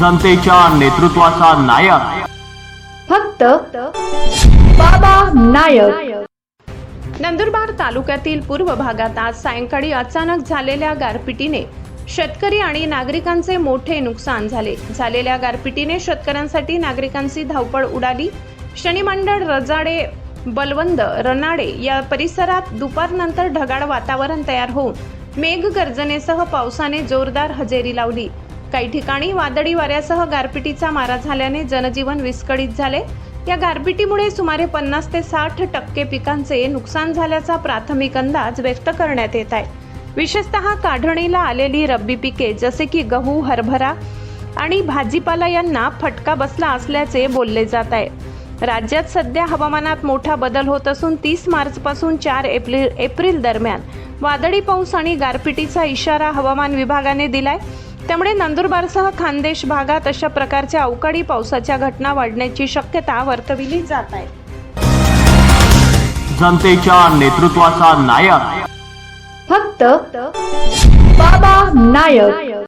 जनतेच्या नेतृत्वाचा नायक फक्त बाबा नायक। नंदुरबार तालुक्यातील पूर्व भागात आज सायंकाळी अचानक झालेल्या गारपिटीने शेतकरी आणि नागरिकांचे मोठे नुकसान झाले। झालेल्या गारपिटीने शेतकऱ्यांसाठी नागरिकांची धावपळ उडाली। शनी मंडळ, रजाडे, बलवंद, रनाडे या परिसरात दुपारनंतर ढगाळ वातावरण तयार होऊन मेघगर्जनेसह पावसाने जोरदार हजेरी लावली। काही ठिकाणी वादळी वाऱ्यासह गारपिटीचा मारा झाल्याने जनजीवन विस्कळीत झाले। या गारपिटीमुळे सुमारे 50 ते 60% पिकांचे नुकसान झाल्याचा प्राथमिक अंदाज व्यक्त करण्यात येत आहे। विशेषतः काढणीला आलेली रब्बी पिके जसे की गहू, हरभरा आणि भाजीपाला यांना फटका बसला असल्याचे बोलले जात आहे। राज्यात सध्या हवामानात मोठा बदल होत असून 30 मार्चपासून 4 एप्रिल दरम्यान वादळी पाऊस आणि गारपिटीचा इशारा हवामान विभागाने दिलाय। त्यामुळे नंदुरबारसह खानदेश भागात अशा प्रकारच्या अवकाळी पावसाच्या घटना वाढण्याची शक्यता वर्तविली जात आहे। जनतेच्या नेतृत्वाचा नायक फक्त बाबा नायक।